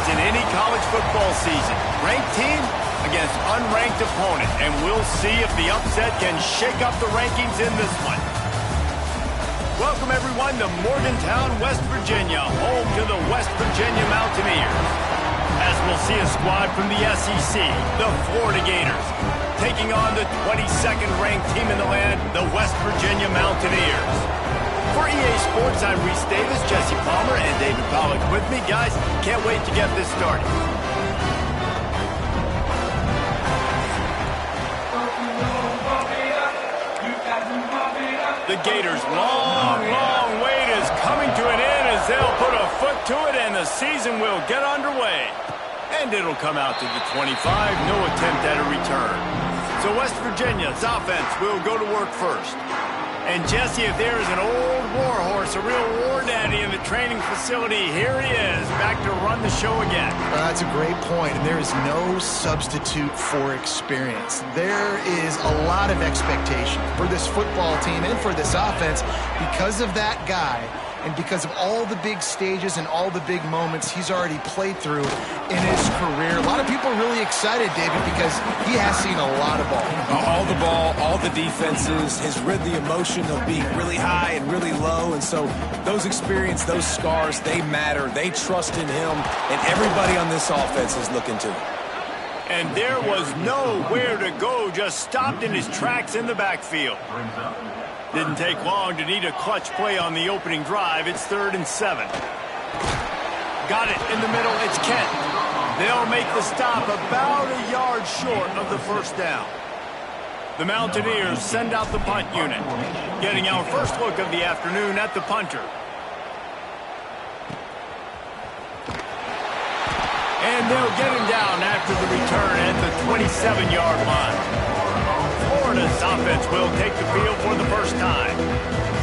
happens in any college football season. Ranked team against unranked opponent, and we'll see if the upset can shake up the rankings in this one. Welcome, everyone, to Morgantown, West Virginia, home to the West Virginia Mountaineers. As we'll see a squad from the SEC, the Florida Gators, taking on the 22nd ranked team in the land, the West Virginia Mountaineers. For EA Sports, I'm Reese Davis, Jesse Palmer, and David Pollock with me. Guys, can't wait to get this started. The Gators' long wait is coming to an end as they'll put a foot to it and the season will get underway. And it'll come out to the 25, no attempt at a return. So West Virginia's offense will go to work first. And Jesse, if there is an old war horse, a real war daddy in the training facility, here he is, back to run the show again. That's a great point, and there is no substitute for experience. There is a lot of expectation for this football team and for this offense because of that guy and because of all the big stages and all the big moments he's already played through in his career. A lot of people are really excited, David, because he has seen a lot of ball. All the ball, all the defenses, has rid the emotion of being really high and really low, and so those experience, those scars, they matter. They trust in him, and everybody on this offense is looking to him. And there was nowhere to go, just stopped in his tracks in the backfield. Didn't take long to need a clutch play on the opening drive. It's 3rd and 7. Got it in the middle. It's Kent. They'll make the stop about a yard short of the first down. The Mountaineers send out the punt unit, getting our first look of the afternoon at the punter. And they'll get him down after the return at the 27-yard line. Florida's offense will take the field for the first time.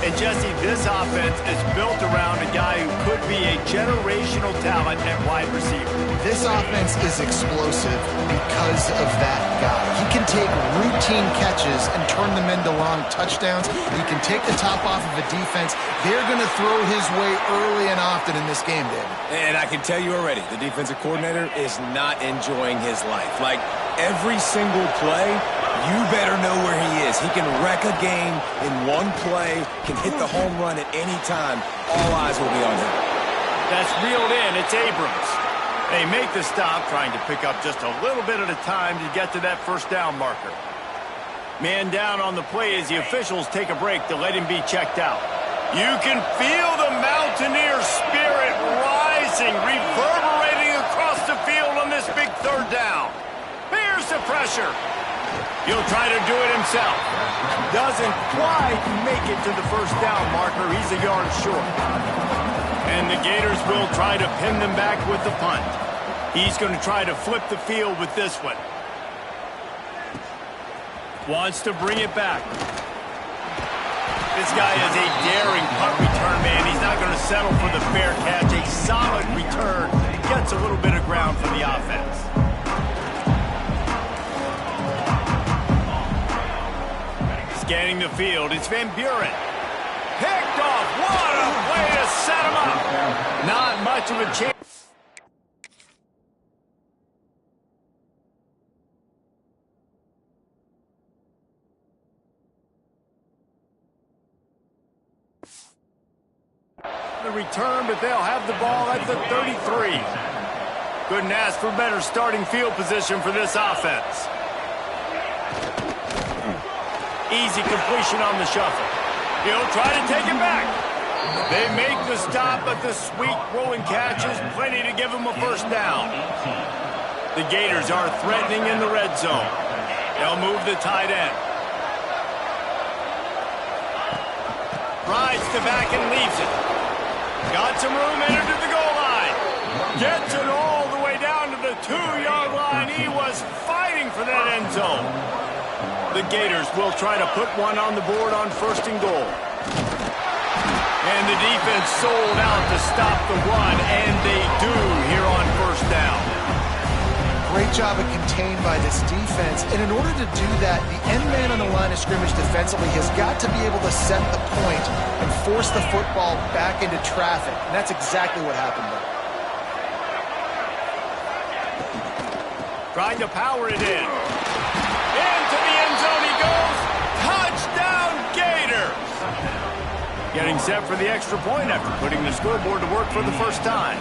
And Jesse, this offense is built around a guy who could be a generational talent at wide receiver. This offense is explosive because of that guy. He can take routine catches and turn them into long touchdowns. He can take the top off of a defense. They're going to throw his way early and often in this game, David. And I can tell you already, the defensive coordinator is not enjoying his life. Like, every single play, you better know where he is. He can wreck a game in one play, can hit the home run at any time. All eyes will be on him. That's reeled in. It's Abrams. They make the stop, trying to pick up just a little bit at a time to get to that first down marker. Man down on the play as the officials take a break to let him be checked out. You can feel the Mountaineer spirit rising, reverberating across the field on this big 3rd down. Here's the pressure. He'll try to do it himself. Doesn't quite make it to the first down marker. He's a yard short. And the Gators will try to pin them back with the punt. He's going to try to flip the field with this one. Wants to bring it back. This guy is a daring punt return man. He's not going to settle for the fair catch. A solid return. Gets a little bit of ground for the offense. Scanning the field, it's Van Buren. Picked off. What a way to set him up. Not much of a chance. The return, but they'll have the ball at the 33. Couldn't ask for better starting field position for this offense. Easy completion on the shuffle. He'll try to take it back. They make the stop, but the sweet rolling catch is plenty to give them a first down. The Gators are threatening in the red zone. They'll move the tight end. Rides to back and leaves it. Got some room, entered to the goal line. Gets it all the way down to the 2-yard line. He was fighting for that end zone. The Gators will try to put one on the board on 1st and goal. And the defense sold out to stop the run, and they do here on 1st down. Great job of contained by this defense. And in order to do that, the end man on the line of scrimmage defensively has got to be able to set the point and force the football back into traffic. And that's exactly what happened there. trying to power it in. Into the end zone he goes. Touchdown, Gators! Getting set for the extra point after putting the scoreboard to work for the first time.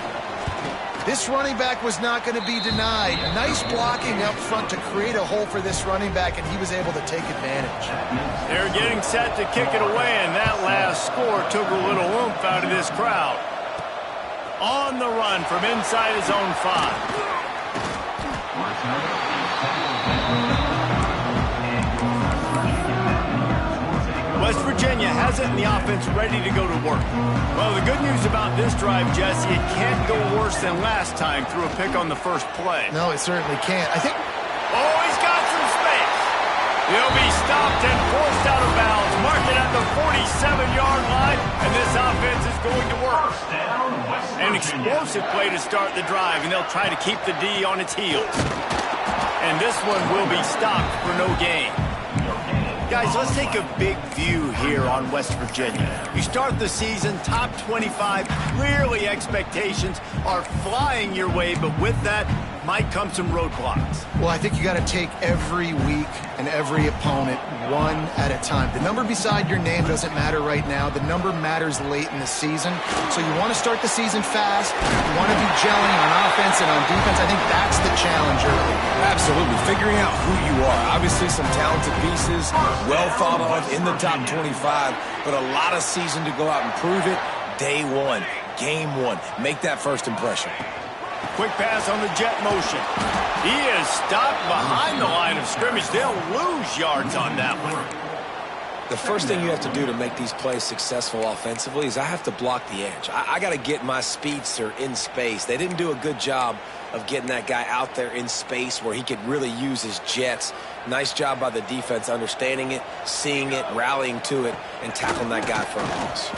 This running back was not going to be denied. Nice blocking up front to create a hole for this running back, and he was able to take advantage. They're getting set to kick it away, and that last score took a little oomph out of this crowd. On the run from inside his own 5. West Virginia has it in the offense ready to go to work. Well, the good news about this drive, Jesse, it can't go worse than last time through a pick on the first play. No, it certainly can't. I think... Oh, he's got some space. He'll be stopped and forced out of bounds. Mark it at the 47-yard line, and this offense is going to work. An explosive play to start the drive, and they'll try to keep the D on its heels. And this one will be stopped for no gain. Guys, let's take a big view here on West Virginia. You start the season top 25. Clearly expectations are flying your way, but with that might come some roadblocks. Well, I think you got to take every week and every opponent one at a time. The number beside your name doesn't matter right now. The number matters late in the season. So you want to start the season fast. You want to be gelling on offense and on defense. I think that's the challenge early. Absolutely. Figuring out who you are. Obviously some talented pieces, well thought of in the top 25, but a lot of season to go out and prove it. Day one, game one. Make that first impression. Quick pass on the jet motion. He is stopped behind the line of scrimmage. They'll lose yards on that one. The first thing you have to do to make these plays successful offensively is I have to block the edge. I got to get my speedster in space. They didn't do a good job of getting that guy out there in space where he could really use his jets. Nice job by the defense understanding it, seeing it, rallying to it, and tackling that guy for a loss.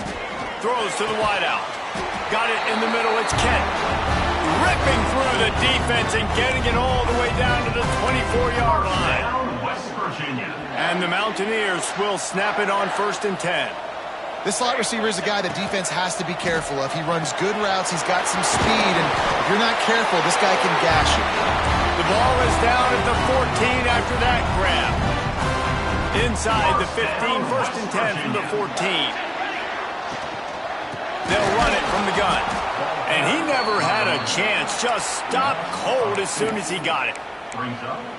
Throws to the wideout. Got it in the middle. It's Kent. Ripping through the defense and getting it all the way down to the 24-yard line. And the Mountaineers will snap it on 1st and 10. This slot receiver is a guy the defense has to be careful of. He runs good routes. He's got some speed, and if you're not careful, this guy can gash you. The ball is down at the 14 after that grab. Inside the 15, 1st and 10 from the 14. They'll run it from the gun. And he never had a chance. Just stopped cold as soon as he got it.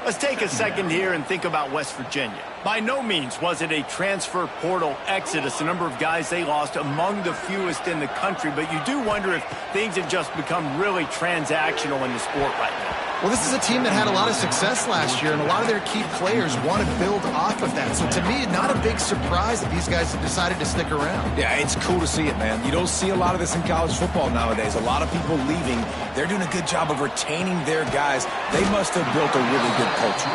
Let's take a second here and think about West Virginia. By no means was it a transfer portal exodus, a number of guys they lost among the fewest in the country, but you do wonder if things have just become really transactional in the sport right now. Well, this is a team that had a lot of success last year, and a lot of their key players want to build off of that. So to me, not a big surprise that these guys have decided to stick around. Yeah, it's cool to see it, man. You don't see a lot of this in college football nowadays. A lot of people leaving. They're doing a good job of retaining their guys. They must have built a really good culture.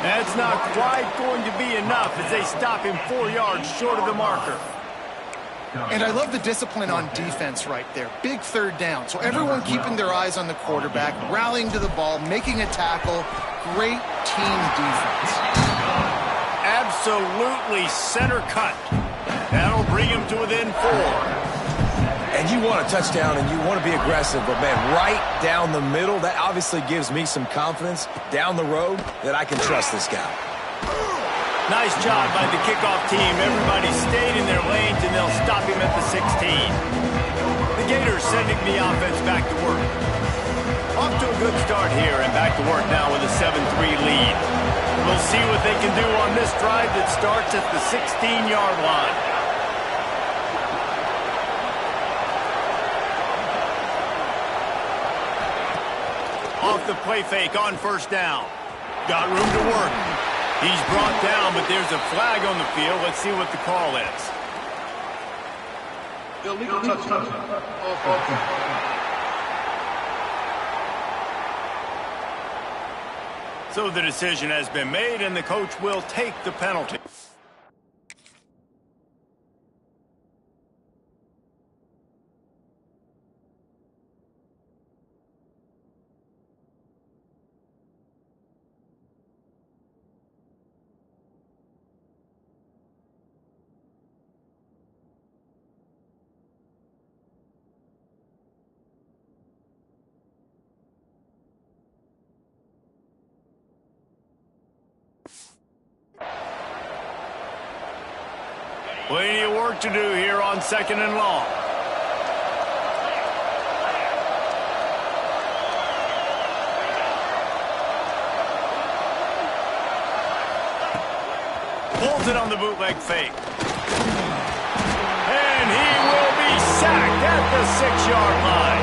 That's not quite going to be enough as they stop him 4 yards short of the marker. And I love the discipline on defense right there. Big 3rd down. So everyone keeping their eyes on the quarterback, rallying to the ball, making a tackle. Great team defense. Absolutely center cut. That'll bring him to within 4. And you want a touchdown and you want to be aggressive, but man, right down the middle, that obviously gives me some confidence down the road that I can trust this guy. Nice job by the kickoff team. Everybody stayed in their lanes, and they'll stop him at the 16. The Gators sending the offense back to work. Off to a good start here, and back to work now with a 7-3 lead. We'll see what they can do on this drive that starts at the 16-yard line. Off the play fake on 1st down. Got room to work. He's brought down, but there's a flag on the field. Let's see what the call is. Illegal touchdown. So the decision has been made, and the coach will take the penalty. Plenty of work to do here on 2nd and long. Pulls it on the bootleg fake. And he will be sacked at the 6-yard line.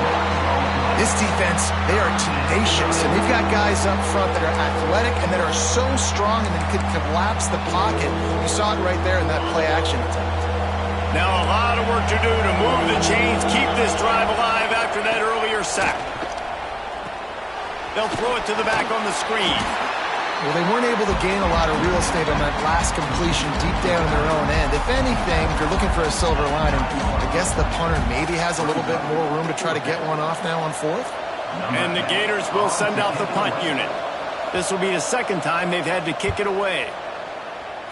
This defense, they are tenacious, and they've got guys up front that are athletic and that are so strong and that could collapse the pocket. You saw it right there in that play-action attempt. Now a lot of work to do to move the chains, keep this drive alive after that earlier sack. They'll throw it to the back on the screen. Well, they weren't able to gain a lot of real estate on that last completion deep down in their own end. If anything, if you're looking for a silver lining, I guess the punter maybe has a little bit more room to try to get one off now on 4th. And the Gators will send out the punt unit. This will be the second time they've had to kick it away.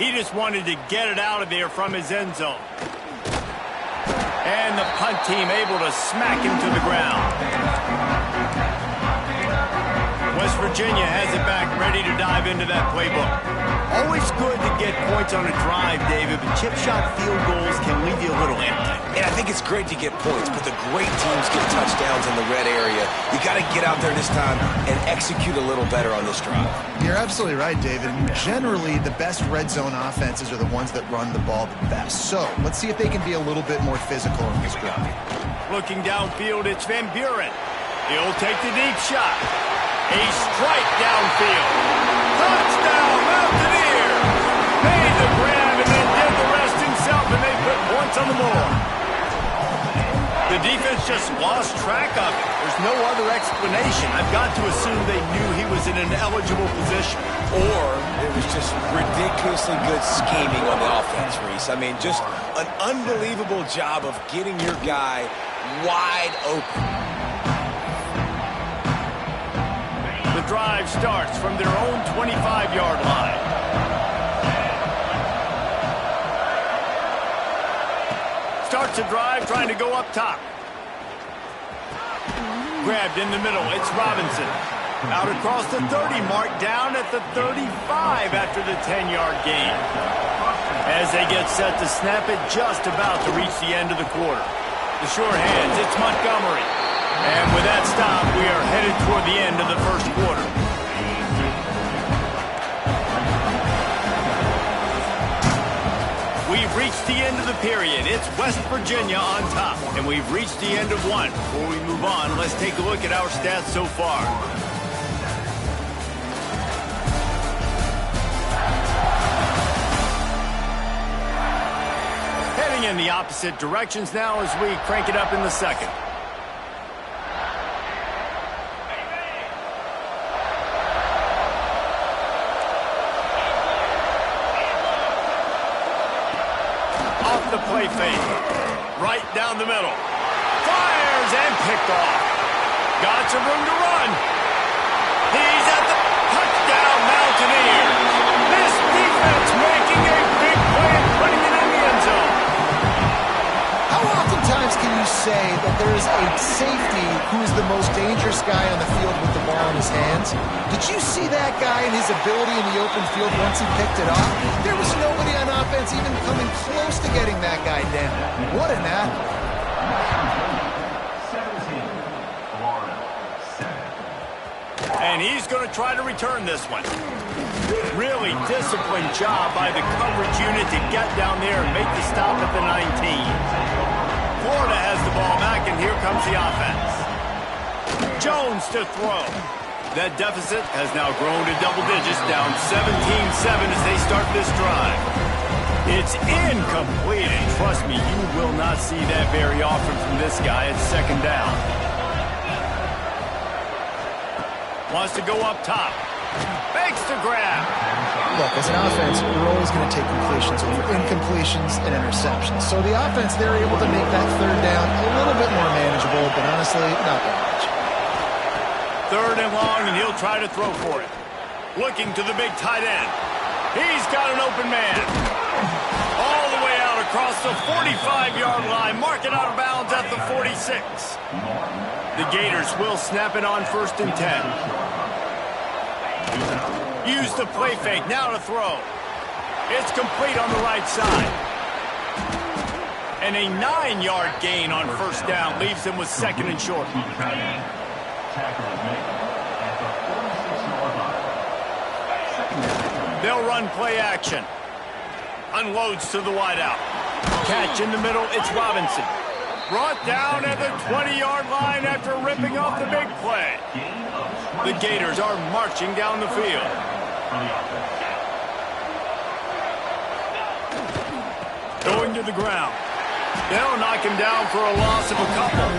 He just wanted to get it out of there from his end zone. And the punt team able to smack him to the ground. West Virginia has it back, ready to dive into that playbook. Always good to get points on a drive, David, but chip shot field goals can leave you a little empty. And I think it's great to get points, but the great teams get touchdowns in the red area. You got to get out there this time and execute a little better on this drive. You're absolutely right, David. Generally, the best red zone offenses are the ones that run the ball the best. So let's see if they can be a little bit more physical in this drive. Looking downfield, it's Van Buren. He'll take the deep shot. A strike downfield. Touchdown, Mountaineer. Made the grab and then did the rest himself, and they put points on the board. The defense just lost track of it. There's no other explanation. I've got to assume they knew he was in an eligible position. Or it was just ridiculously good scheming on the offense, Reese. I mean, just an unbelievable job of getting your guy wide open. The drive starts from their own 25-yard line. Starts a drive trying to go up top. Grabbed in the middle. It's Robinson. Out across the 30 mark, down at the 35 after the 10-yard gain. As they get set to snap it, just about to reach the end of the quarter. The sure hands, it's Montgomery. And with that stop, we are headed toward the end of the first quarter. We've reached the end of the period. It's West Virginia on top. And we've reached the end of one. Before we move on, let's take a look at our stats so far. Heading in the opposite directions now as we crank it up in the second. The play fake. Right down the middle. Fires and picked off. Got some room to run. He's at the touchdown, Mountaineers. This defense making a big play and putting it in the end zone. How oftentimes can you say that there is a safety who is the most dangerous guy on the field with the ball in his hands? Did you see that guy and his ability in the open field once he picked it off? There was nobody on offense even coming close to getting that guy down. What an athlete. And he's going to try to return this one. Really disciplined job by the coverage unit to get down there and make the stop at the 19. Florida has the ball back, and here comes the offense. Jones to throw. That deficit has now grown to double digits, down 17-7 as they start this drive. It's incomplete, and trust me, you will not see that very often from this guy. It's second down. Wants to go up top. Fakes the grab. Look, as an offense, we're always going to take completions over incompletions and interceptions. So the offense, they're able to make that third down a little bit more manageable, but honestly, not that much. Third and long, and he'll try to throw for it. Looking to the big tight end. He's got an open man. All the way out across the 45-yard line. Mark it out of bounds at the 46. The Gators will snap it on 1st and 10. Use the play fake. Now to throw. It's complete on the right side. And a 9-yard gain on first down leaves them with second and short. They'll run play action. Unloads to the wideout. Catch in the middle, it's Robinson. Brought down at the 20-yard line after ripping off the big play. The Gators are marching down the field. Going to the ground. They'll knock him down for a loss of a couple.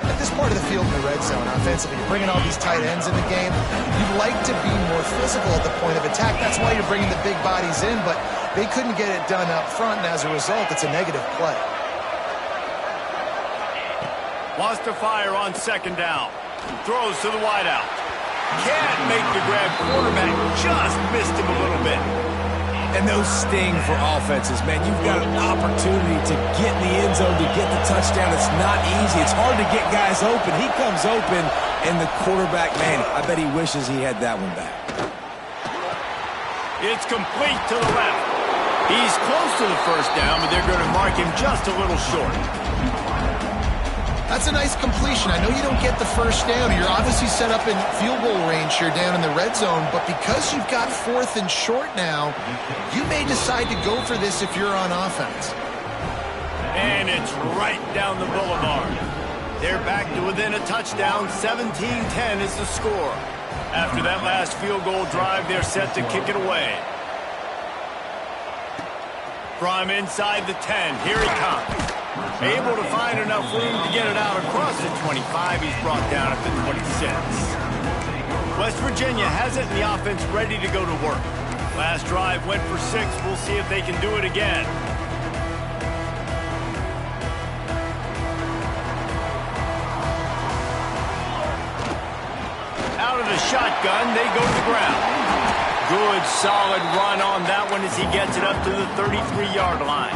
At this part of the field in the red zone, offensively, you're bringing all these tight ends in the game. You'd like to be more physical at the point of attack. That's why you're bringing the big bodies in, but they couldn't get it done up front, and as a result, it's a negative play. Wants to fire on second down. Throws to the wideout. Can't make the grab. Quarterback just missed him a little bit. And those sting for offenses, man. You've got an opportunity to get in the end zone, to get the touchdown. It's not easy. It's hard to get guys open. He comes open, and the quarterback, man, I bet he wishes he had that one back. It's complete to the left. He's close to the first down, but they're going to mark him just a little short. That's a nice completion. I know you don't get the first down. You're obviously set up in field goal range here down in the red zone, but because you've got fourth and short now, you may decide to go for this if you're on offense. And it's right down the boulevard. They're back to within a touchdown. 17-10 is the score. After that last field goal drive, they're set to kick it away. From inside the 10, here he comes. Able to find enough room to get it out across the 25. He's brought down at the 26. West Virginia has it, and the offense ready to go to work. Last drive went for 6. We'll see if they can do it again. Out of the shotgun, they go to the ground. Good, solid run on that one as he gets it up to the 33-yard line.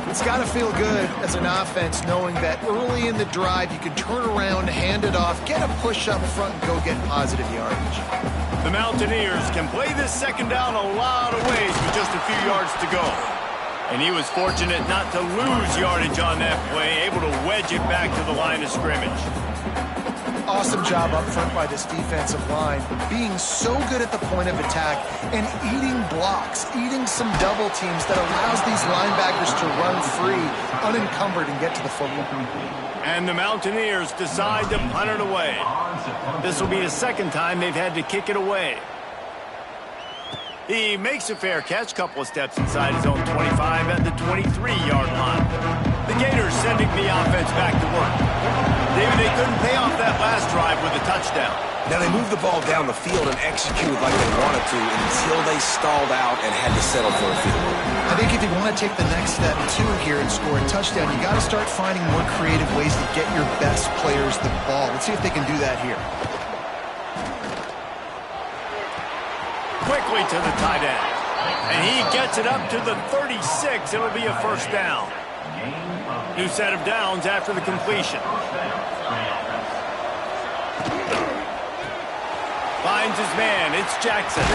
It's got to feel good as an offense knowing that early in the drive you can turn around, hand it off, get a push up front, and go get positive yardage. The Mountaineers can play this second down a lot of ways with just a few yards to go. And he was fortunate not to lose yardage on that play, able to wedge it back to the line of scrimmage. Awesome job up front by this defensive line, being so good at the point of attack and eating blocks, eating some double teams that allows these linebackers to run free, unencumbered, and get to the football. And the Mountaineers decide to punt it away. This will be the second time they've had to kick it away. He makes a fair catch, couple of steps inside his own 25 at the 23-yard line. The Gators sending the offense back to work. David, they couldn't pay off that last drive with a touchdown. Now, they moved the ball down the field and executed like they wanted to until they stalled out and had to settle for a field goal. I think if you want to take the next step, too, here and score a touchdown, you got to start finding more creative ways to get your best players the ball. Let's see if they can do that here. Quickly to the tight end. And he gets it up to the 36. It'll be a first down. New set of downs after the completion. Finds his man. It's Jackson.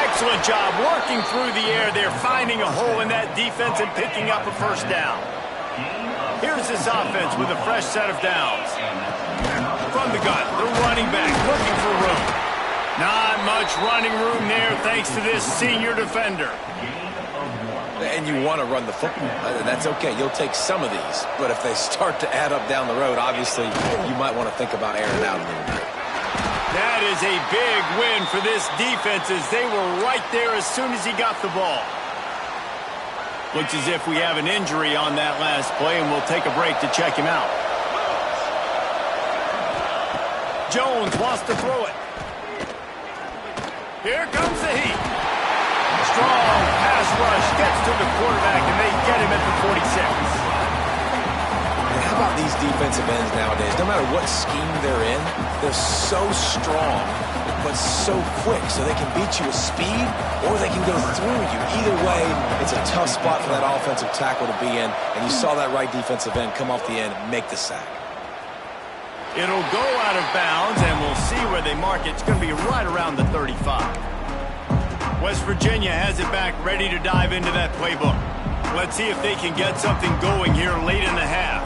Excellent job working through the air. They're finding a hole in that defense and picking up a first down. Here's this offense with a fresh set of downs. From the gun, the running back looking for room. Not much running room there thanks to this senior defender. And you want to run the football. That's okay. You'll take some of these. But if they start to add up down the road, obviously, you might want to think about airing it out a little bit. That is a big win for this defense as they were right there as soon as he got the ball. Looks as if we have an injury on that last play, and we'll take a break to check him out. Jones wants to throw it. Here comes the heat. Strong pass rush gets to the quarterback, and they get him at the 46. And how about these defensive ends nowadays? No matter what scheme they're in, they're so strong, but so quick, so they can beat you with speed, or they can go through you. Either way, it's a tough spot for that offensive tackle to be in, and you saw that right defensive end come off the end and make the sack. It'll go out of bounds, and we'll see where they mark it. It's going to be right around the 35. West Virginia has it back, ready to dive into that playbook. Let's see if they can get something going here late in the half.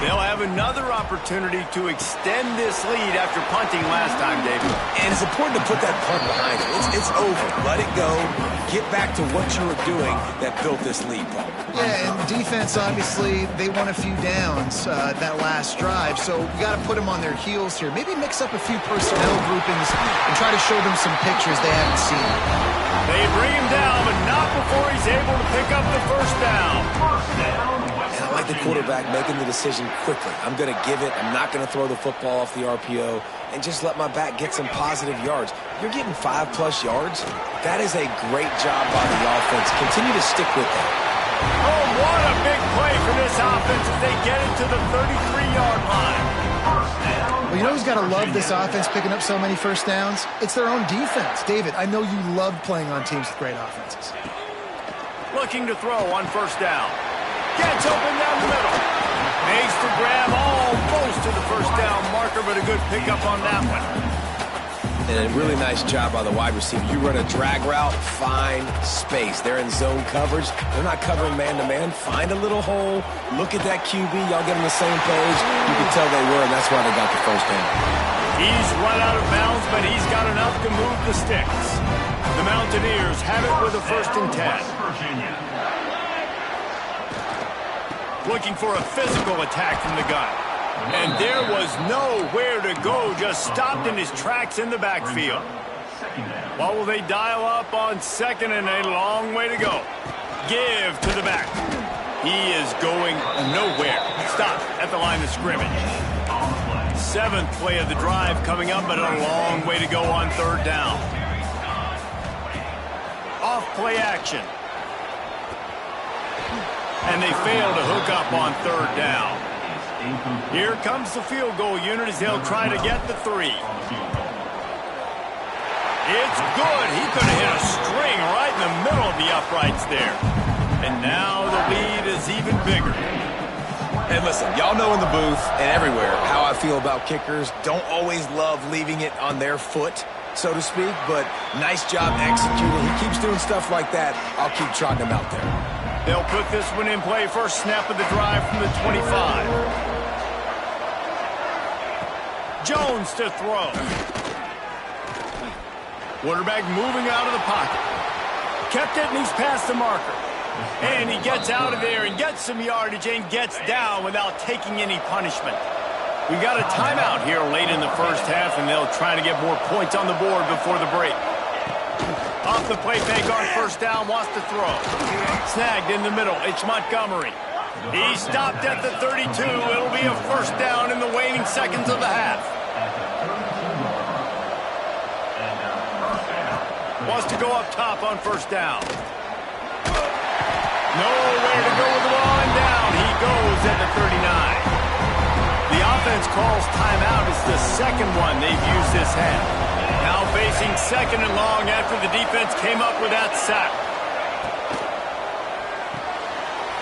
They'll have another opportunity to extend this lead after punting last time, David. And it's important to put that punt behind you. It's over. Let it go. Get back to what you were doing that built this lead, Paul. Yeah, and defense, obviously, they won a few downs that last drive, so we got to put them on their heels here. Maybe mix up a few personnel groupings and try to show them some pictures they haven't seen. They bring him down, but not before he's able to pick up the first down. And I like the quarterback making the decision quickly. I'm going to give it. I'm not going to throw the football off the RPO and just let my back get some positive yards. You're getting 5+ yards. That is a great job by the offense. Continue to stick with that. Oh, what a big play for this offense as they get it to the 33-yard line. Well, you know who's got to love this offense picking up so many first downs? It's their own defense. David, I know you love playing on teams with great offenses. Looking to throw on first down. Gets open down the middle. Makes the grab almost to the first down marker, but a good pickup on that one. And a really nice job by the wide receiver. You run a drag route, find space. They're in zone coverage. They're not covering man-to-man. Find a little hole. Look at that QB. Y'all get on the same page. You can tell they were, and that's why they got the first down. He's run out of bounds, but he's got enough to move the sticks. The Mountaineers have it with a 1st and 10. Looking for a physical attack from the gun. And there was nowhere to go, just stopped in his tracks in the backfield. What will they dial up on 2nd and a long way to go? Give to the back. He is going nowhere. Stop at the line of scrimmage. 7th play of the drive coming up, but a long way to go on 3rd down. Off play action. And they fail to hook up on 3rd down. Here comes the field goal unit as they'll try to get the 3. It's good. He could have hit a string right in the middle of the uprights there. And now the lead is even bigger. And listen, y'all know in the booth and everywhere how I feel about kickers. Don't always love leaving it on their foot, so to speak, but nice job executing. He keeps doing stuff like that. I'll keep trotting him out there. They'll put this one in play. First snap of the drive from the 25. Jones to throw. Quarterback moving out of the pocket. Kept it, and he's past the marker. And he gets out of there and gets some yardage and gets down without taking any punishment. We got a timeout here late in the first half, and they'll try to get more points on the board before the break. Off the play fake on first down, wants to throw. Snagged in the middle, it's Montgomery. He stopped at the 32. It'll be a first down in the waning seconds of the half. Wants to go up top on first down. Nowhere to go with the ball, and down he goes at the 39. The offense calls timeout. It's the second one they've used this half. Now facing 2nd and long after the defense came up with that sack.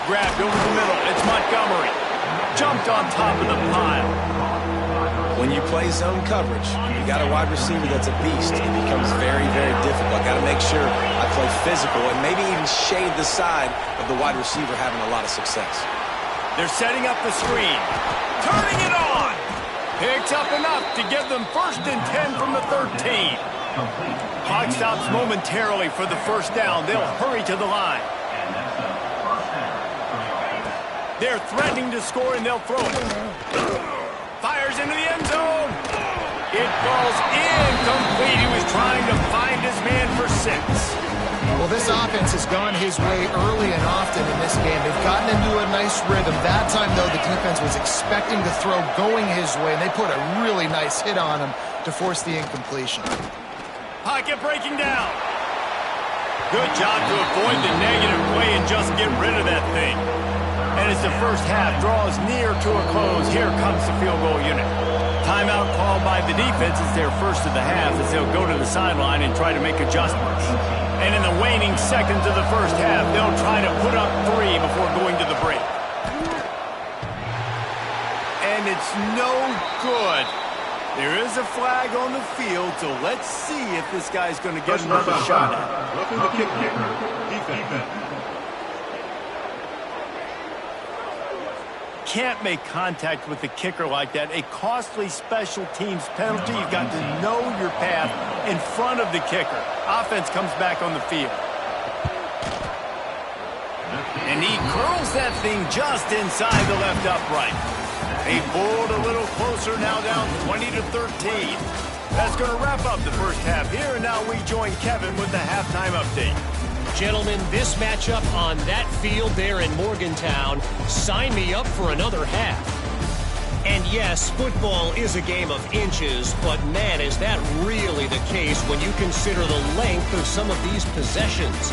Grabbed over the middle. It's Montgomery. Jumped on top of the pile. When you play zone coverage, you got a wide receiver that's a beast. It becomes very, very difficult. I got to make sure I play physical and maybe even shade the side of the wide receiver having a lot of success. They're setting up the screen. Turning it on. Picks up enough to give them 1st and 10 from the 13. Clock stops momentarily for the first down. They'll hurry to the line. They're threatening to score, and they'll throw it. Fires into the end zone. It falls incomplete. He was trying to find his man for 6. Well, this offense has gone his way early and often in this game. They've gotten into a nice rhythm. That time, though, the defense was expecting the throw going his way, and they put a really nice hit on him to force the incompletion. Pocket breaking down. Good job to avoid the negative play and just get rid of that thing. And as the first half draws near to a close, here comes the field goal unit. Timeout called by the defense. It's their first of the half as they'll go to the sideline and try to make adjustments. And in the waning seconds of the first half, they'll try to put up 3 before going to the break. And it's no good. There is a flag on the field, so let's see if this guy's going to get another shot at it. Roughing the kick, defense. Can't make contact with the kicker like that. A costly special teams penalty. You've got to know your path in front of the kicker. Offense comes back on the field. And he curls that thing just inside the left upright. They pulled a little closer, now down 20-13. That's going to wrap up the first half here, and now we join Kevin with the halftime update. Gentlemen, this matchup on that field there in Morgantown, sign me up for another half. And yes, football is a game of inches, but man, is that really the case when you consider the length of some of these possessions.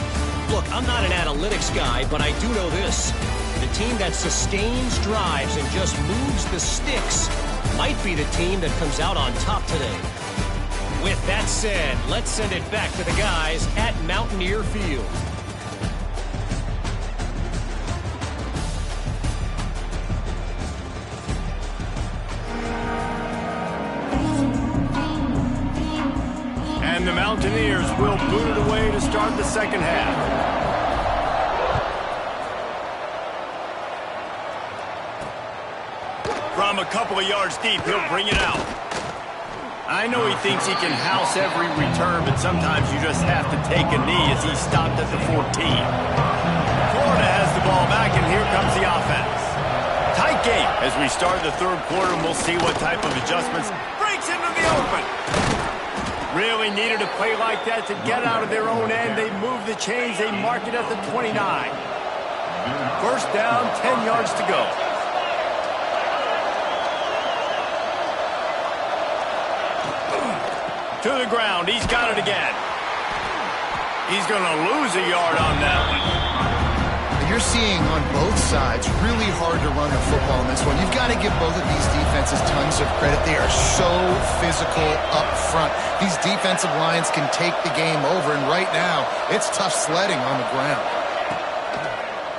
Look, I'm not an analytics guy, but I do know this. The team that sustains drives and just moves the sticks might be the team that comes out on top today. With that said, let's send it back to the guys at Mountaineer Field. And the Mountaineers will boot it away to start the second half. From a couple of yards deep, he'll bring it out. I know he thinks he can house every return, but sometimes you just have to take a knee as he stopped at the 14. Florida has the ball back, and here comes the offense. Tight game as we start the third quarter, and we'll see what type of adjustments. Breaks into the open. Really needed a play like that to get out of their own end. They move the chains. They mark it at the 29. First down, 10 yards to go. To the ground. He's got it again. He's going to lose a yard on that one. You're seeing on both sides really hard to run the football in this one. You've got to give both of these defenses tons of credit. They are so physical up front. These defensive lines can take the game over, and right now, it's tough sledding on the ground.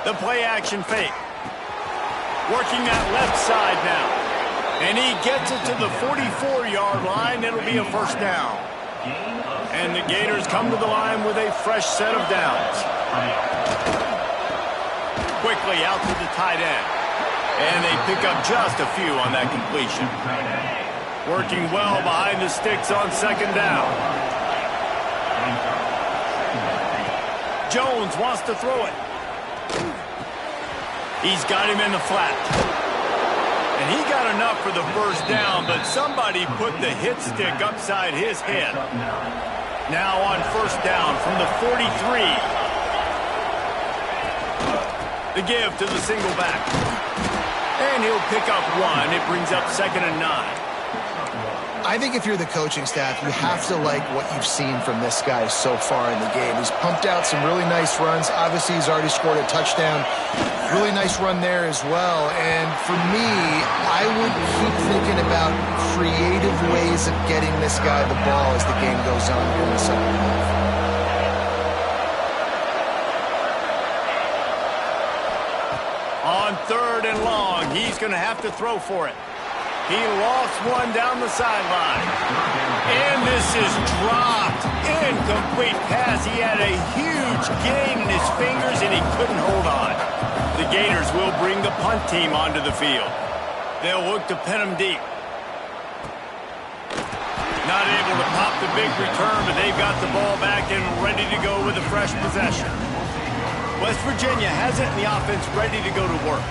The play action fake. Working that left side now. And he gets it to the 44-yard line. It'll be a first down. And the Gators come to the line with a fresh set of downs. Quickly out to the tight end. And they pick up just a few on that completion. Working well behind the sticks on second down. Jones wants to throw it. He's got him in the flat. And he got enough for the first down, but somebody put the hit stick upside his head. Now on first down from the 43. The give to the single back. And he'll pick up one. It brings up 2nd and 9. I think if you're the coaching staff, you have to like what you've seen from this guy so far in the game. He's pumped out some really nice runs. Obviously, he's already scored a touchdown. Really nice run there as well. And for me, I would keep thinking about creative ways of getting this guy the ball as the game goes on here in the second half. On 3rd and long, he's going to have to throw for it. He lost one down the sideline. And this is dropped. Incomplete pass. He had a huge gain in his fingers, and he couldn't hold on. The Gators will bring the punt team onto the field. They'll look to pin him deep. Not able to pop the big return, but they've got the ball back and ready to go with a fresh possession. West Virginia has it, and the offense ready to go to work.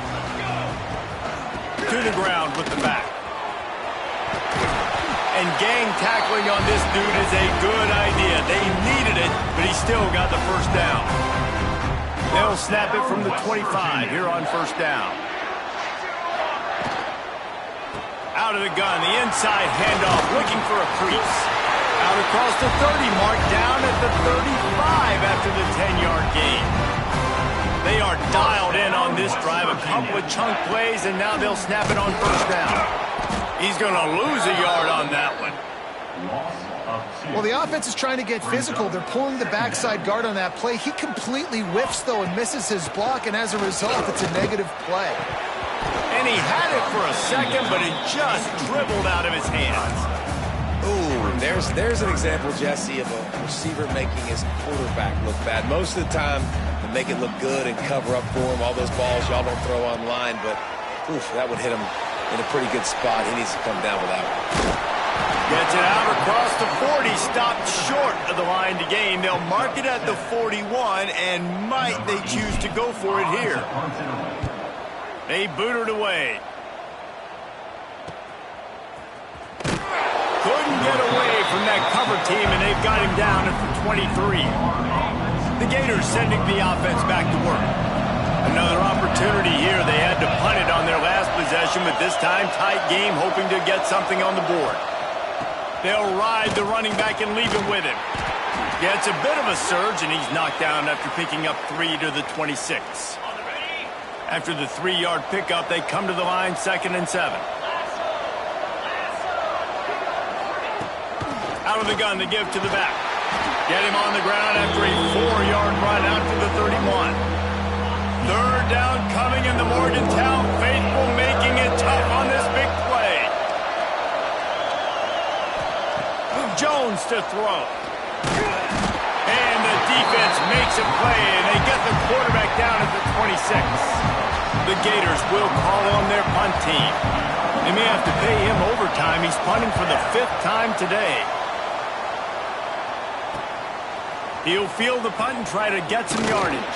To the ground with the back. And gang tackling on this dude is a good idea. They needed it, but he still got the first down. They'll snap it from the 25 here on first down. Out of the gun, the inside handoff, looking for a crease. Out across the 30 mark, down at the 35 after the 10-yard gain. They are dialed in on this drive, a couple of chunk plays, and now they'll snap it on first down. He's going to lose a yard on that one. Well, the offense is trying to get physical. They're pulling the backside guard on that play. He completely whiffs, though, and misses his block, and as a result, it's a negative play. And he had it for a second, but it just dribbled out of his hands. Ooh, there's an example, Jesse, of a receiver making his quarterback look bad. Most of the time, they make it look good and cover up for him. All those balls y'all don't throw online, but oof, that would hit him in a pretty good spot. He needs to come down with that one. Gets it out across the 40, stopped short of the line to gain. They'll mark it at the 41, and might they choose to go for it here. They boot it away. Couldn't get away from that cover team, and they've got him down at the 23. The Gators sending the offense back to work. Another opportunity here. They had to punt it on their last possession, but this time tight game, hoping to get something on the board. They'll ride the running back and leave him with him. Gets a bit of a surge, and he's knocked down after picking up 3 to the 26. After the 3-yard pickup, they come to the line, 2nd and 7. Out of the gun, the give to the back. Get him on the ground after a 4-yard run out to the 31. 3rd down coming, in the Morgantown faithful making it tough on this big play. Jones to throw. And the defense makes a play, and they get the quarterback down at the 26. The Gators will call on their punt team. They may have to pay him overtime. He's punting for the 5th time today. He'll field the punt and try to get some yardage.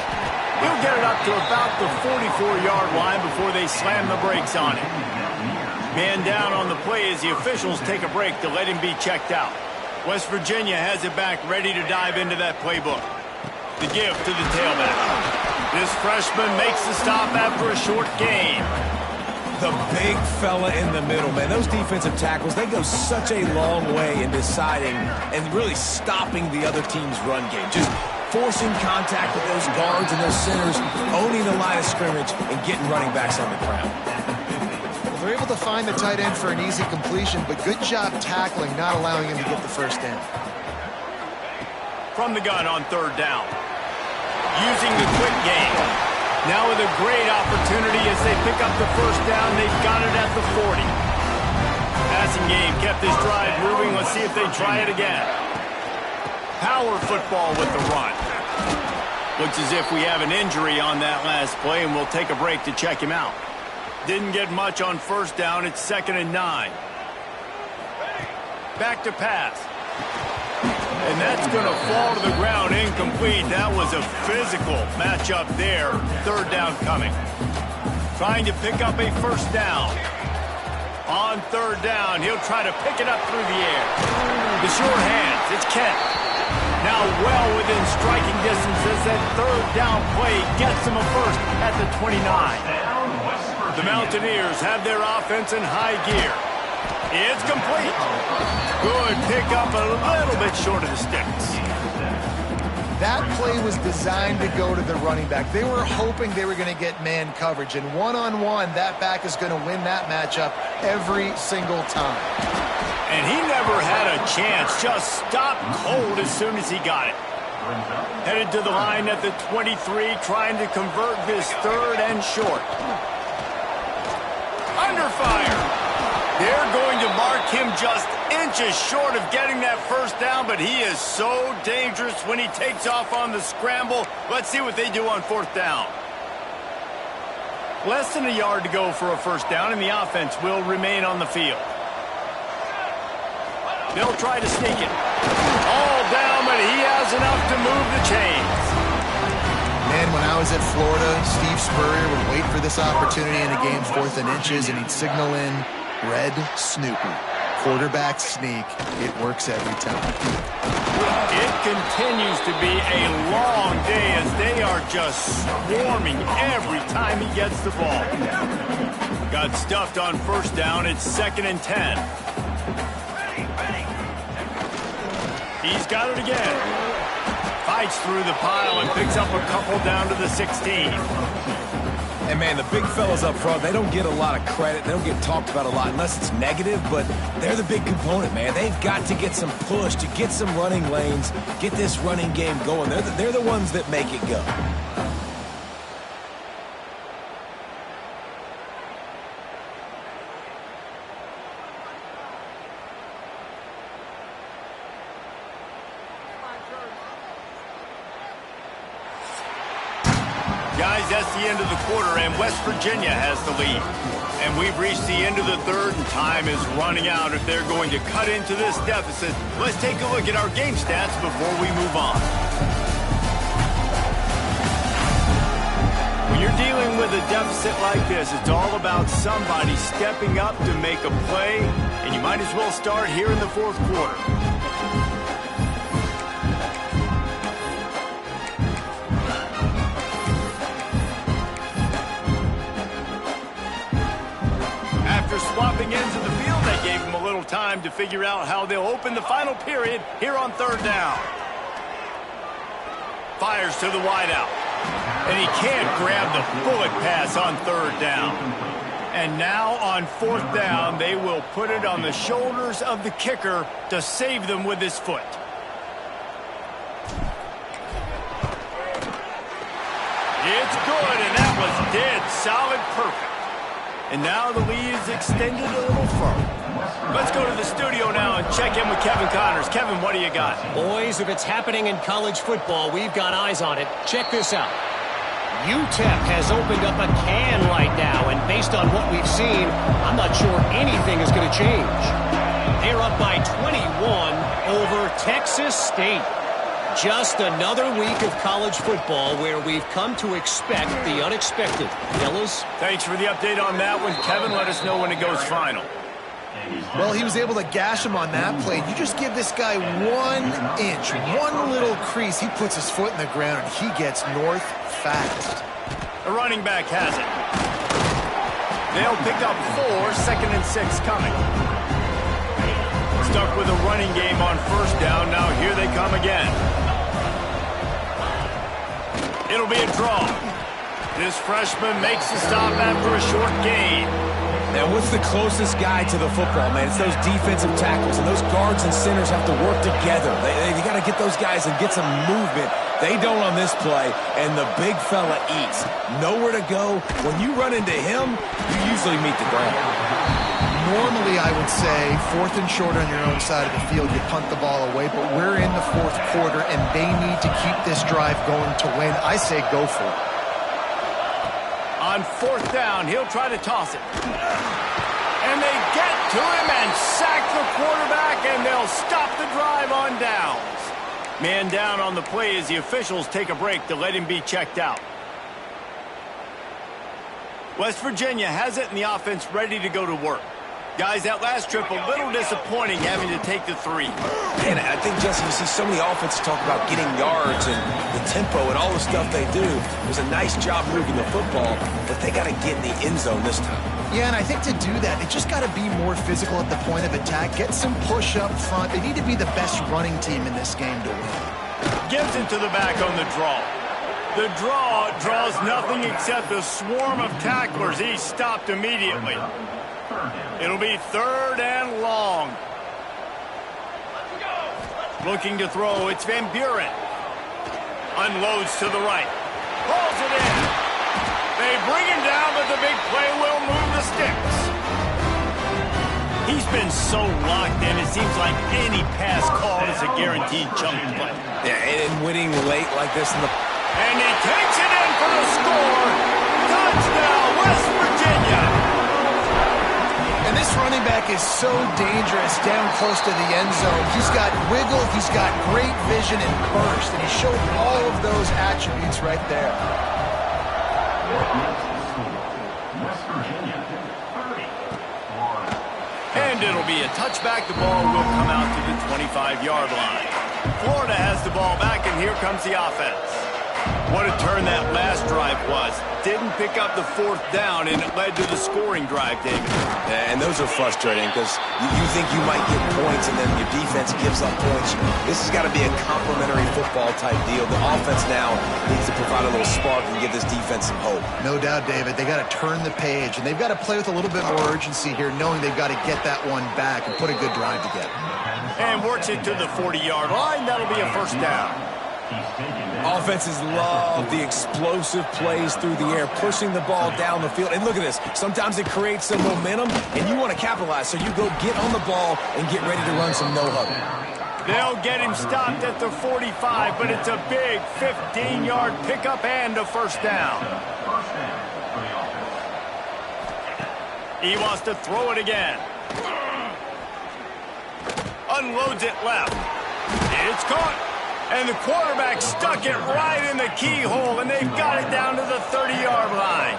He'll get it up to about the 44-yard line before they slam the brakes on him. Man down on the play as the officials take a break to let him be checked out. West Virginia has it back, ready to dive into that playbook. The give to the tailback. This freshman makes the stop after a short gain. The big fella in the middle, man. Those defensive tackles, they go such a long way in deciding and really stopping the other team's run game. Just forcing contact with those guards and those centers, owning the line of scrimmage, and getting running backs on the ground. They're able to find the tight end for an easy completion, but good job tackling, not allowing him to get the first down. From the gun on 3rd down. Using the quick game. Now with a great opportunity as they pick up the first down. They've got it at the 40. Passing game kept this drive moving. Let's see if they try it again. Power football with the run. Looks as if we have an injury on that last play, and we'll take a break to check him out. Didn't get much on 1st down. It's 2nd and 9. Back to pass. And that's going to fall to the ground incomplete. That was a physical matchup there. 3rd down coming. Trying to pick up a 1st down. On 3rd down, he'll try to pick it up through the air. The sure hands, it's Kent. Now well within striking distance as that 3rd down play gets him a first at the 29. The Mountaineers have their offense in high gear. It's complete. Good pickup, a little bit short of the sticks. That play was designed to go to the running back. They were hoping they were going to get man coverage, and one-on-one, that back is going to win that matchup every single time. And he never had a chance, just stopped cold as soon as he got it. Headed to the line at the 23, trying to convert this 3rd and short. Under fire. They're going to mark him just inches short of getting that 1st down, but he is so dangerous when he takes off on the scramble. Let's see what they do on 4th down. Less than a yard to go for a 1st down, and the offense will remain on the field. They'll try to sneak it. All down, but he has enough to move the chains. Man, when I was at Florida, Steve Spurrier would wait for this opportunity in a game 4th and inches, and he'd signal in red Snoopy. Quarterback sneak. It works every time. It continues to be a long day as they are just swarming every time he gets the ball. Got stuffed on 1st down. It's 2nd and 10. He's got it again. Fights through the pile and picks up a couple down to the 16. And, man, the big fellas up front, they don't get a lot of credit. They don't get talked about a lot unless it's negative, but they're the big component, man. They've got to get some push, to get some running lanes, get this running game going. They're the ones that make it go. Guys, that's the end of the quarter, and West Virginia has the lead. And we've reached the end of the third, and time is running out if they're going to cut into this deficit. Let's take a look at our game stats before we move on. When you're dealing with a deficit like this, it's all about somebody stepping up to make a play, and you might as well start here in the fourth quarter. After swapping ends of the field, that gave them a little time to figure out how they'll open the final period here on third down. Fires to the wideout. And he can't grab the bullet pass on third down. And now on fourth down, they will put it on the shoulders of the kicker to save them with his foot. It's good, and that was dead solid perfect. And now the lead is extended a little further. Let's go to the studio now and check in with Kevin Connors. Kevin, what do you got? Boys, if it's happening in college football, we've got eyes on it. Check this out. UTEP has opened up a can right now, and based on what we've seen, I'm not sure anything is going to change. They're up by 21 over Texas State. Just another week of college football where we've come to expect the unexpected. Fellas? Thanks for the update on that one. Kevin, let us know when it goes final. Well, he was able to gash him on that play. You just give this guy 1 inch, one little crease. He puts his foot in the ground, and he gets north fast. The running back has it. They'll pick up 4, 2nd and 6 coming. Stuck with a running game on first down. Now here they come again. It'll be a draw. This freshman makes the stop after a short gain. Now, what's the closest guy to the football, man? It's those defensive tackles, and those guards and centers have to work together. They got to get those guys and get some movement. They don't on this play, and the big fella eats. Nowhere to go. When you run into him, you usually meet the ground. Normally, I would say 4th and short on your own side of the field, you punt the ball away, but we're in the fourth quarter, and they need to keep this drive going to win. I say go for it. On fourth down, he'll try to toss it. And they get to him and sack the quarterback, and they'll stop the drive on downs. Man down on the play as the officials take a break to let him be checked out. West Virginia has it, and the offense ready to go to work. Guys, that last trip a little disappointing having to take the 3. And I think, Jesse, you see so many offenses talk about getting yards and the tempo and all the stuff they do. It was a nice job moving the football, but they got to get in the end zone this time. Yeah, and I think to do that, they just got to be more physical at the point of attack, get some push up front. They need to be the best running team in this game to win. Gives it to the back on the draw. The draw draws nothing except a swarm of tacklers. He's stopped immediately. It'll be 3rd and long. Looking to throw, it's Van Buren. Unloads to the right. Pulls it in. They bring him down, but the big play will move the sticks. He's been so locked in, it seems like any pass call is a guaranteed chunk play. Yeah, and winning late like this in the... And he takes it in for the score. Touchdown, West Virginia. And this running back is so dangerous down close to the end zone. He's got wiggle, he's got great vision and burst, and he showed all of those attributes right there. West Virginia, 30. And it'll be a touchback. The ball will come out to the 25-yard line. Florida has the ball back, and here comes the offense. What a turn that last drive was. Didn't pick up the 4th down, and it led to the scoring drive, David. And those are frustrating because you think you might get points and then your defense gives up points. This has got to be a complementary football type deal. The offense now needs to provide a little spark and give this defense some hope. No doubt, David. They got to turn the page, and they've got to play with a little bit more urgency here, knowing they've got to get that one back and put a good drive together. And works it to the 40-yard line. That'll be a 1st down. Offenses love the explosive plays through the air, pushing the ball down the field. And look at this. Sometimes it creates some momentum, and you want to capitalize. So you go get on the ball and get ready to run some no-huddle. They'll get him stopped at the 45, but it's a big 15-yard pickup and a first down. He wants to throw it again. Unloads it left. It's caught. And the quarterback stuck it right in the keyhole, and they've got it down to the 30-yard line.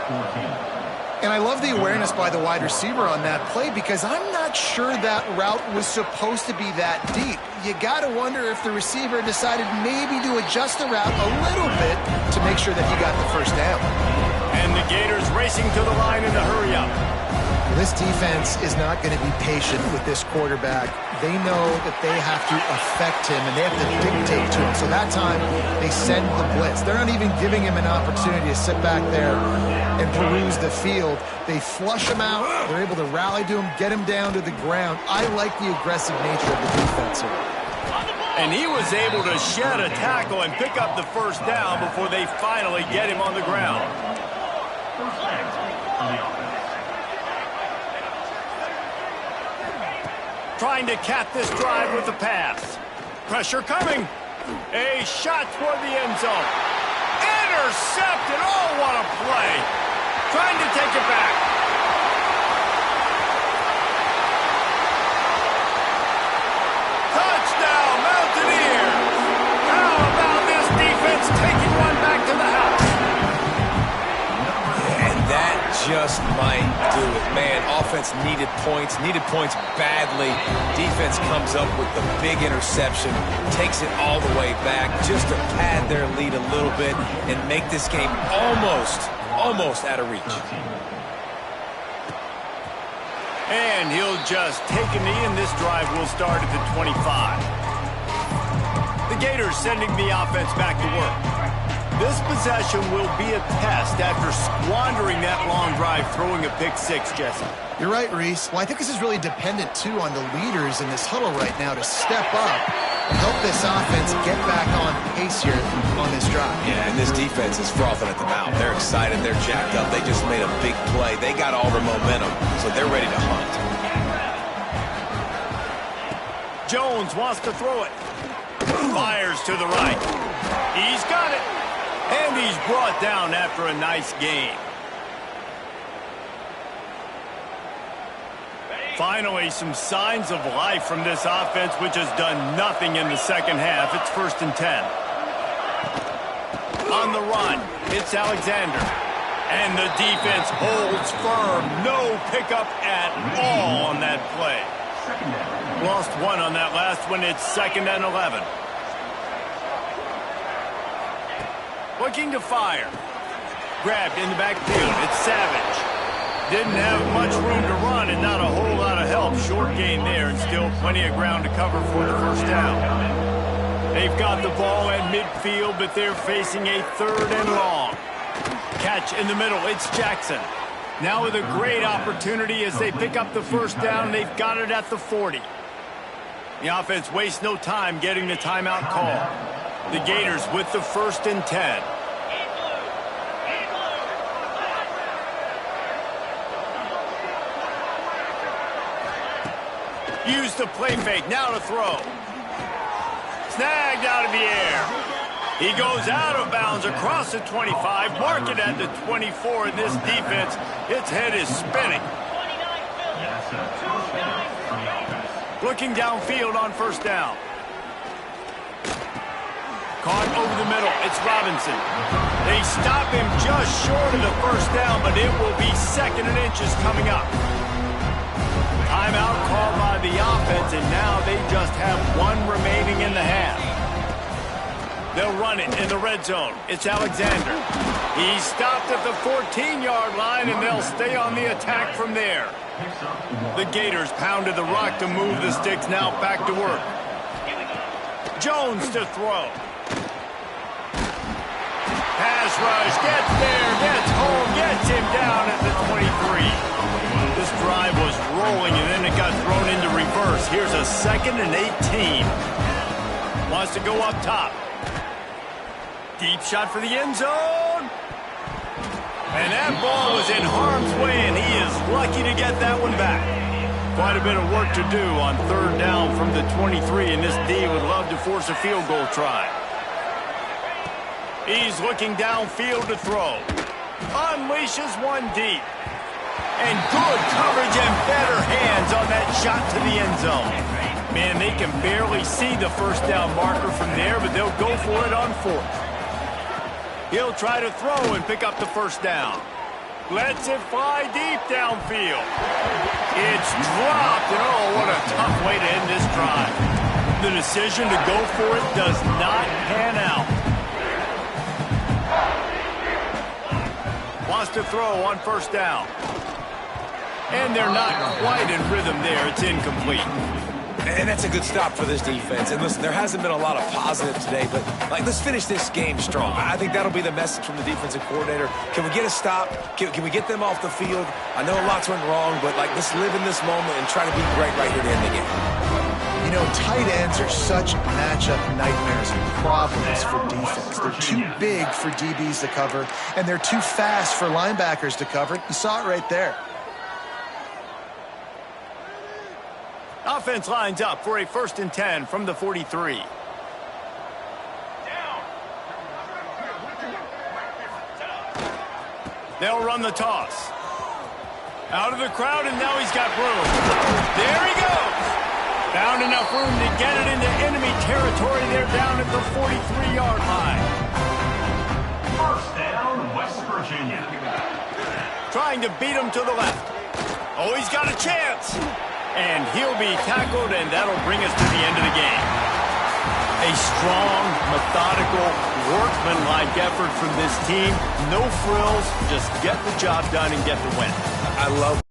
And I love the awareness by the wide receiver on that play because I'm not sure that route was supposed to be that deep. You got to wonder if the receiver decided maybe to adjust the route a little bit to make sure that he got the first down. And the Gators racing to the line in the hurry-up. This defense is not going to be patient with this quarterback. They know that they have to affect him, and they have to dictate to him. So that time, they send the blitz. They're not even giving him an opportunity to sit back there and peruse the field. They flush him out. They're able to rally to him, get him down to the ground. I like the aggressive nature of the defense here. And he was able to shed a tackle and pick up the first down before they finally get him on the ground. Trying to cap this drive with the pass. Pressure coming. A shot toward the end zone. Intercepted. Oh, what a play. Trying to take it back. Touchdown, Mountaineers. How about this defense taking one back to the house? And that just might do it. Man, offense needed points badly. Defense comes up with the big interception, takes it all the way back just to pad their lead a little bit and make this game almost out of reach. And he'll just take a knee, and this drive will start at the 25. The Gators sending the offense back to work. This possession will be a test after squandering that long drive, throwing a pick six, Jesse. You're right, Reese. Well, I think this is really dependent, too, on the leaders in this huddle right now to step up and help this offense get back on pace here on this drive. Yeah, and this defense is frothing at the mouth. They're excited. They're jacked up. They just made a big play. They got all the momentum, so they're ready to hunt. Jones wants to throw it. Fires to the right. He's got it. And he's brought down after a nice gain. Finally, some signs of life from this offense, which has done nothing in the second half. It's 1st and 10. On the run, it's Alexander. And the defense holds firm. No pickup at all on that play. Lost one on that last one. It's 2nd and 11. Looking to fire. Grabbed in the backfield. It's Savage. Didn't have much room to run and not a whole lot of help. Short gain there and still plenty of ground to cover for the first down. They've got the ball at midfield, but they're facing a 3rd and long. Catch in the middle. It's Jackson. Now with a great opportunity as they pick up the first down. They've got it at the 40. The offense wastes no time getting the timeout call. The Gators with the 1st and 10. Use the play fake, now to throw. Snagged out of the air. He goes out of bounds across the 25, mark it at the 24, and this defense, its head is spinning. Looking downfield on first down. Caught over the middle, it's Robinson. They stop him just short of the first down, but it will be 2nd and inches coming up. Timeout called by the offense, and now they just have one remaining in the half. They'll run it in the red zone. It's Alexander. He's stopped at the 14-yard line, and they'll stay on the attack from there. The Gators pounded the rock to move the sticks, now back to work. Jones to throw. Pass rush, gets there, gets home, gets him down at the 23. This drive was rolling, and then it got thrown into reverse. Here's a 2nd and 18. Wants to go up top. Deep shot for the end zone. And that ball was in harm's way, and he is lucky to get that one back. Quite a bit of work to do on third down from the 23, and this D would love to force a field goal try. He's looking downfield to throw. Unleashes one deep. And good coverage and better hands on that shot to the end zone. Man, they can barely see the first down marker from there, but they'll go for it on fourth. He'll try to throw and pick up the first down. Lets it fly deep downfield. It's dropped, and oh, what a tough way to end this drive. The decision to go for it does not pan out. Wants to throw on first down. And they're not quite in rhythm there. It's incomplete. And that's a good stop for this defense. And listen, there hasn't been a lot of positive today, but let's finish this game strong. I think that'll be the message from the defensive coordinator. Can we get a stop? Can we get them off the field? I know lots went wrong, but let's live in this moment and try to be great right here to end the game. You know, tight ends are such matchup nightmares and problems for defense. They're too big for DBs to cover, and they're too fast for linebackers to cover. You saw it right there. Offense lines up for a 1st and 10 from the 43. They'll run the toss. Out of the crowd, and now he's got room. There he goes. Found enough room to get it into enemy territory. They're down at the 43-yard line. First down, West Virginia. Trying to beat him to the left. Oh, he's got a chance. And he'll be tackled, and that'll bring us to the end of the game. A strong, methodical, workmanlike effort from this team. No frills, just get the job done and get the win. I love